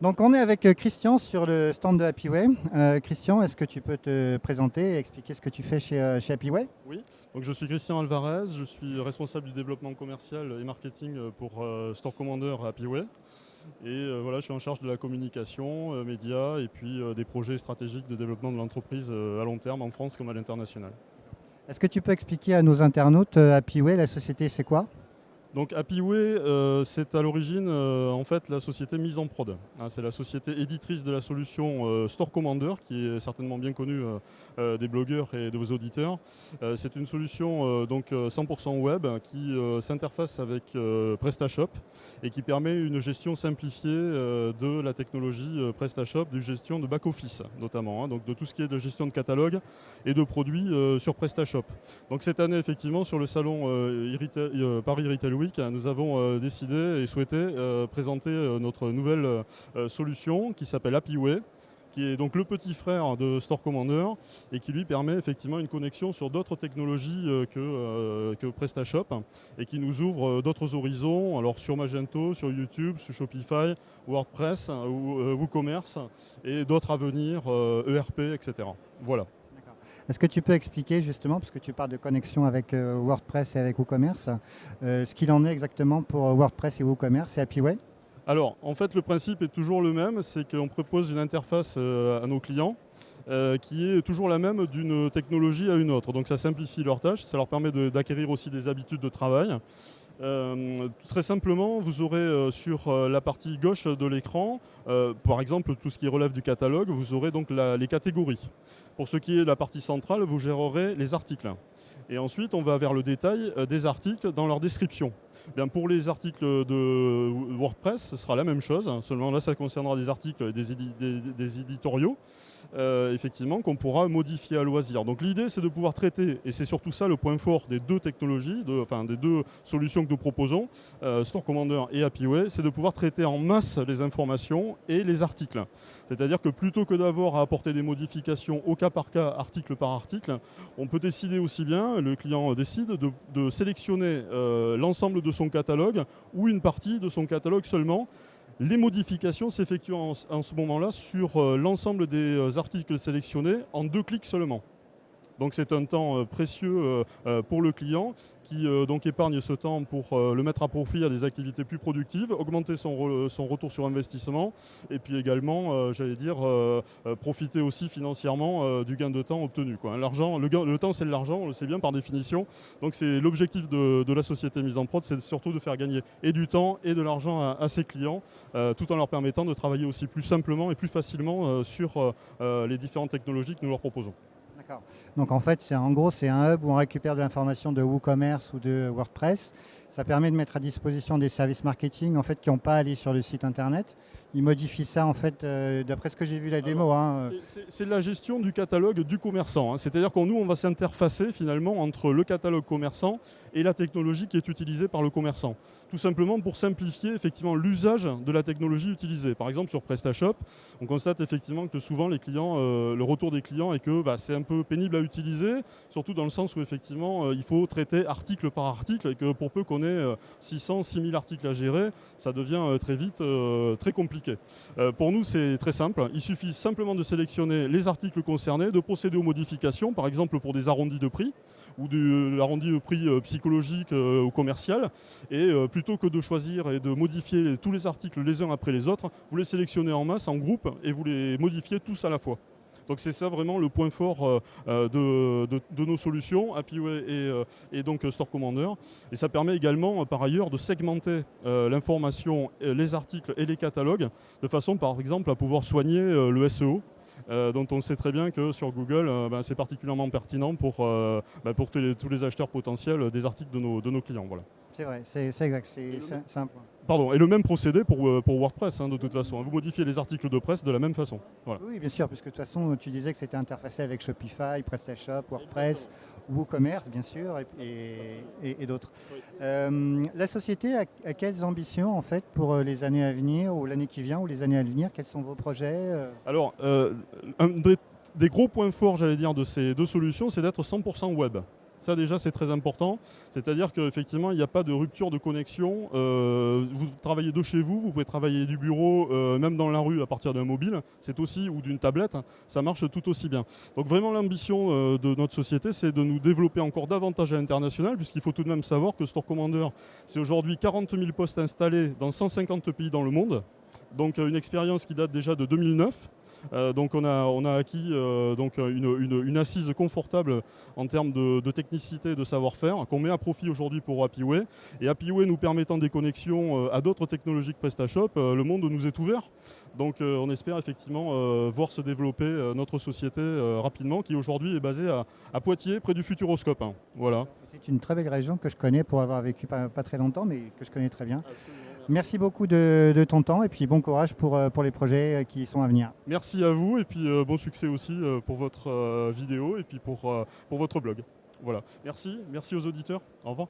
Donc on est avec Christian sur le stand de HappyWay. Christian, est-ce que tu peux te présenter et expliquer ce que tu fais chez HappyWay? Oui, donc je suis Christian Alvarez, je suis responsable du développement commercial et marketing pour Store Commander à HappyWay. Et voilà, je suis en charge de la communication, médias et puis des projets stratégiques de développement de l'entreprise à long terme en France comme à l'international. Est-ce que tu peux expliquer à nos internautes HappyWay, la société, c'est quoi? Donc HappyWay, c'est à l'origine en fait la société mise en prod. Hein, c'est la société éditrice de la solution Store Commander, qui est certainement bien connue des blogueurs et de vos auditeurs. C'est une solution donc 100% web qui s'interface avec PrestaShop et qui permet une gestion simplifiée de la technologie PrestaShop, de gestion de back-office notamment, hein, donc de tout ce qui est de gestion de catalogue et de produits sur PrestaShop. Donc cette année, effectivement, sur le salon Paris Retail Week, nous avons décidé et souhaité présenter notre nouvelle solution qui s'appelle HappyWay, qui est donc le petit frère de Store Commander et qui lui permet effectivement une connexion sur d'autres technologies que PrestaShop et qui nous ouvre d'autres horizons, alors sur Magento, sur YouTube, sur Shopify, WordPress, WooCommerce et d'autres à venir, ERP, etc. Voilà. Est-ce que tu peux expliquer justement, parce que tu parles de connexion avec WordPress et avec WooCommerce, ce qu'il en est exactement pour WordPress et WooCommerce et HappyWay? Alors, en fait, le principe est toujours le même, c'est qu'on propose une interface à nos clients qui est toujours la même d'une technologie à une autre. Donc ça simplifie leurs tâches, ça leur permet d'acquérir aussi des habitudes de travail. Très simplement, vous aurez sur la partie gauche de l'écran, par exemple, tout ce qui relève du catalogue, vous aurez donc les catégories. Pour ce qui est de la partie centrale, vous gérerez les articles. Et ensuite, on va vers le détail des articles dans leur description. Bien, pour les articles de WordPress, ce sera la même chose. Seulement là, ça concernera des articles et des éditoriaux, effectivement, qu'on pourra modifier à loisir. Donc l'idée, c'est de pouvoir traiter, et c'est surtout ça le point fort des deux technologies, des deux solutions que nous proposons, Store Commander et HappyWay, c'est de pouvoir traiter en masse les informations et les articles. C'est-à-dire que plutôt que d'avoir à apporter des modifications au cas par cas, article par article, on peut décider aussi bien, le client décide de sélectionner l'ensemble de son catalogue ou une partie de son catalogue seulement. Les modifications s'effectuent en ce moment-là sur l'ensemble des articles sélectionnés en 2 clics seulement. Donc c'est un temps précieux pour le client qui donc épargne ce temps pour le mettre à profit à des activités plus productives, augmenter son retour sur investissement et puis également, j'allais dire, profiter aussi financièrement du gain de temps obtenu, quoi. L'argent, le temps c'est de l'argent, on le sait bien par définition. Donc c'est l'objectif de la société mise en prod, c'est surtout de faire gagner et du temps et de l'argent à ses clients, tout en leur permettant de travailler aussi plus simplement et plus facilement sur les différentes technologies que nous leur proposons. D'accord. Donc en fait, en gros, c'est un hub où on récupère de l'information de WooCommerce ou de WordPress. Ça permet de mettre à disposition des services marketing en fait, qui n'ont pas à aller sur le site internet. Ils modifient ça en fait, d'après ce que j'ai vu la démo. C'est la gestion du catalogue du commerçant, hein. C'est-à-dire qu'on nous, on va s'interfacer finalement entre le catalogue commerçant et la technologie qui est utilisée par le commerçant. Tout simplement pour simplifier effectivement l'usage de la technologie utilisée. Par exemple sur PrestaShop, on constate effectivement que souvent les clients, le retour des clients est que c'est un peu pénible à utiliser, surtout dans le sens où effectivement il faut traiter article par article et que pour peu qu'on ait 600, 6000 articles à gérer, ça devient très vite très compliqué. Pour nous, c'est très simple. Il suffit simplement de sélectionner les articles concernés, de procéder aux modifications, par exemple pour des arrondis de prix ou de l'arrondi de prix psychologique ou commercial. Et plutôt que de choisir et de modifier tous les articles les uns après les autres, vous les sélectionnez en masse, en groupe, et vous les modifiez tous à la fois. Donc c'est ça vraiment le point fort de nos solutions, HappyWay et donc Store Commander. Et ça permet également par ailleurs de segmenter l'information, les articles et les catalogues, de façon par exemple à pouvoir soigner le SEO. Dont on sait très bien que sur Google, c'est particulièrement pertinent pour tous les acheteurs potentiels des articles de nos clients. Voilà. C'est vrai, c'est exact, c'est simple. Pardon, et le même procédé pour WordPress, hein, de toute façon. Vous modifiez les articles de presse de la même façon. Voilà. Oui, bien sûr, puisque de toute façon, tu disais que c'était interfacé avec Shopify, PrestaShop, WordPress, WooCommerce, bien sûr, et d'autres. Oui. La société a quelles ambitions, en fait, pour les années à venir, ou l'année qui vient, ou les années à venir? Quels sont vos projets? Alors, un des gros points forts, j'allais dire, de ces deux solutions, c'est d'être 100% web. Ça déjà c'est très important, c'est-à-dire qu'effectivement il n'y a pas de rupture de connexion. Vous travaillez de chez vous, vous pouvez travailler du bureau, même dans la rue à partir d'un mobile, c'est aussi, ou d'une tablette, ça marche tout aussi bien. Donc vraiment l'ambition de notre société, c'est de nous développer encore davantage à l'international, puisqu'il faut tout de même savoir que Store Commander, c'est aujourd'hui 40 000 postes installés dans 150 pays dans le monde. Donc une expérience qui date déjà de 2009. Donc on a acquis donc une assise confortable en termes de technicité et de savoir-faire qu'on met à profit aujourd'hui pour HappyWay. Et HappyWay nous permettant des connexions à d'autres technologies que PrestaShop, le monde nous est ouvert. Donc on espère effectivement voir se développer notre société rapidement, qui aujourd'hui est basée à Poitiers, près du Futuroscope. Hein. Voilà. C'est une très belle région que je connais pour avoir vécu pas très longtemps, mais que je connais très bien. Merci beaucoup de ton temps et puis bon courage pour les projets qui sont à venir. Merci à vous et puis bon succès aussi pour votre vidéo et puis pour votre blog. Voilà. Merci aux auditeurs. Au revoir.